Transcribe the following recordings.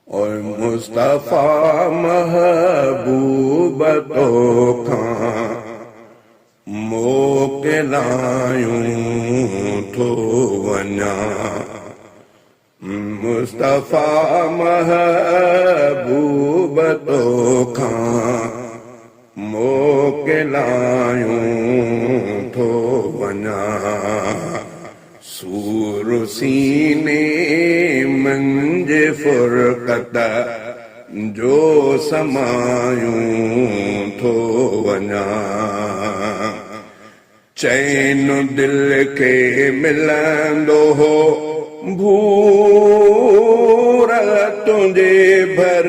और मुस्तफा महबूब तोखां मोकिलायूं थो वञा। मुस्तफा महबूब तोखां मोकिलायूं थो वञा। सूर सीने मंझि फुरक़त जो समायूं थो वञा। चैन दिल खे मिलंदो हो भूर तुंहिंजे भर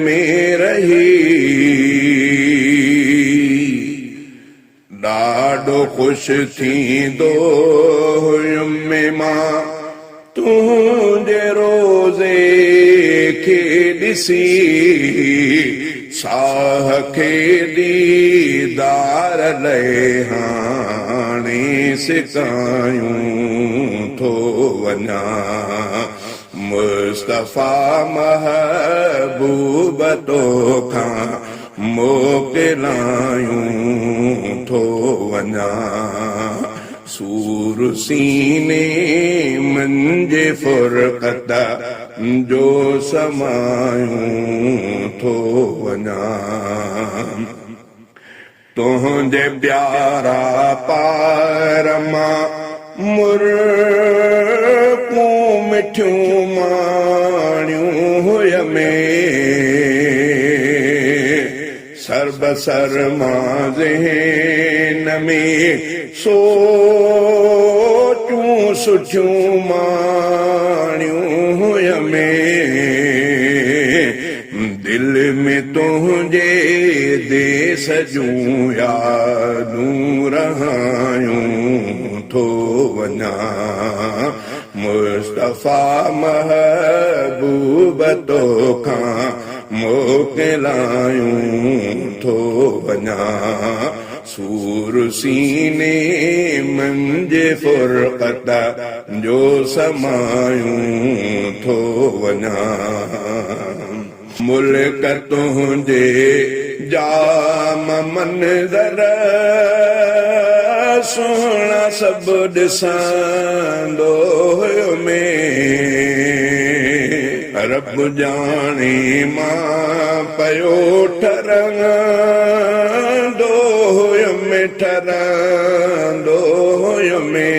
में रही। ॾाढो ख़ुशि थींदो हुयुमि मां तुंहिंजे रोज़े खे ॾिसी। साह खे दीदार लए हाणे सिकायूं थो वञा। मुस्तफा महबूब तोखां मोकिलायूं थो वञा। सूर सीने मंझि फुरक़त जो समायूं थो वञा। तुंहिंजे प्यारा पार मां मुर्कूं मिठियूं माणियूं हुयमे। सरबसर मां ज़हन में सोचूं सुठियूं माणियूं हुयमे। दिल में तुंहिंजे देस जूं यादूं रहायूं थो वञा। मुस्तफा महबूब तोखां मोकिलायूं थो वञा। सूर सीने मंझि फुरक़त जो समायूं थो वञा। मुल्क तुंहिंजे जाम मंज़र सुहिणा सभु ॾिसंदो हुयुमि। रब जाणे मां पयो ठरंदो हुयुमि ठरंदो हुयुमि।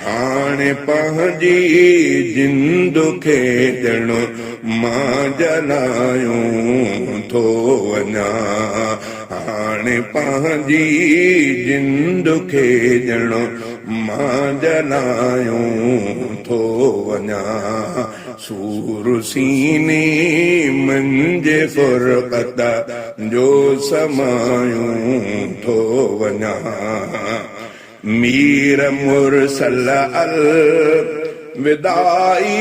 हाणे पंहिंजी जिंदु खे ॼण मां जलायूं थो वञा। हाणे पंहिंजी जिंदु खे ॼण मां जलायूं थो वञा। सूर सीने मंझि फुरक़त जो समायूं थो वञा। मीर मुरसल अल विदाई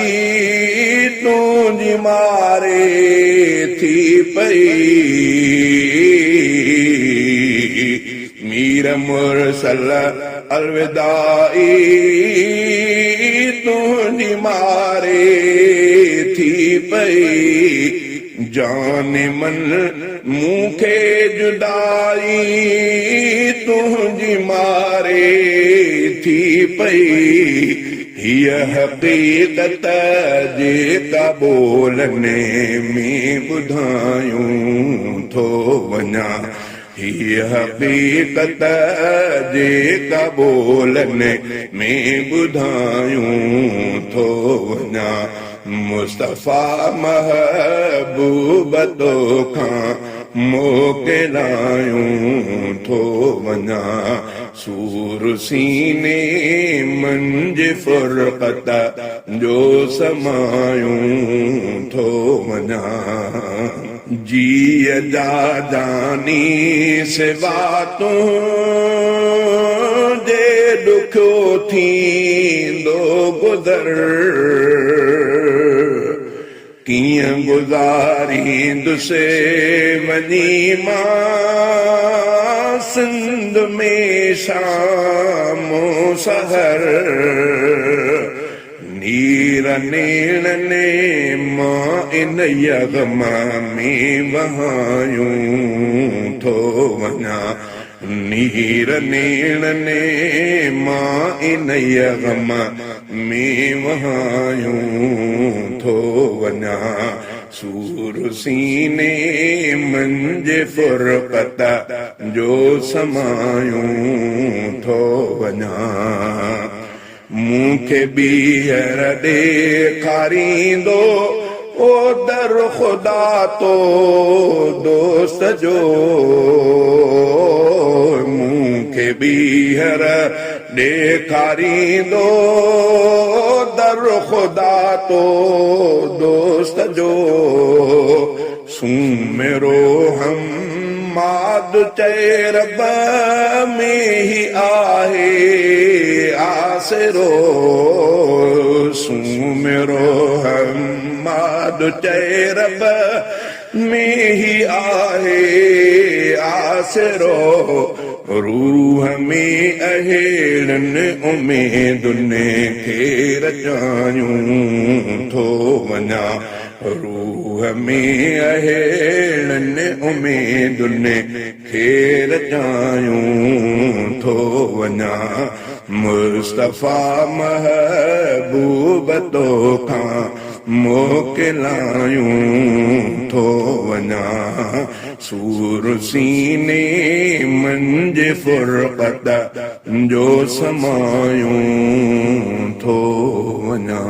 तुंहिंजी मारे थी पई। मीर मुरसल अलविदाई तुंहिंजी मारे थी पई। जान मन मूंखे जुदाई तुंहिंजी मारे थी पई। हीअ हक़ीक़त जेका ॿोलने में ॿुधायूं थो वञा। हीअ हक़ीक़त जेका ॿोलने में ॿुधायूं थो वञा। मुस्तफा महबूब तोखां मोकिलायूं थो वञा। सूर सीने मंझि फुरक़त जो समायूं थो वञा। जीअ जा जानी सिवा तुंहिंजे ॾुखियो थींदो गुज़र। कीअं गुज़ारींदुसि वञी मां सिंध में शाम सहर। नीर नेण ने मां इन यगम में वहायूं थो वञा नीर नेण ने मां इन यगम में वहायूं थो वञा सूर सीने मंझि फुरक़त जो समायूं थो वञा मूंखे ॿीहर ॾेखारींदो ओ दर ख़ुदा तो दोस्त जो मूंखे ॿीहर ॾेखारींदो दर ख़ुदा तो दोस्त जो सुमेरो हम माद चए रब में ही आहे आसरो सुमेरो हम माद चए रब में ही आहे आसरो रूह में अहेड़नि उमेदुनि खे रचायूं थो वञा रूह में अहेड़नि उमेदुनि खे रचायूं थो वञा मुस्तफ़ा महबूब तोखां मोकिलायूं थो वञा सूर सीने मंझि फुरक़त जो समायूं थो वञा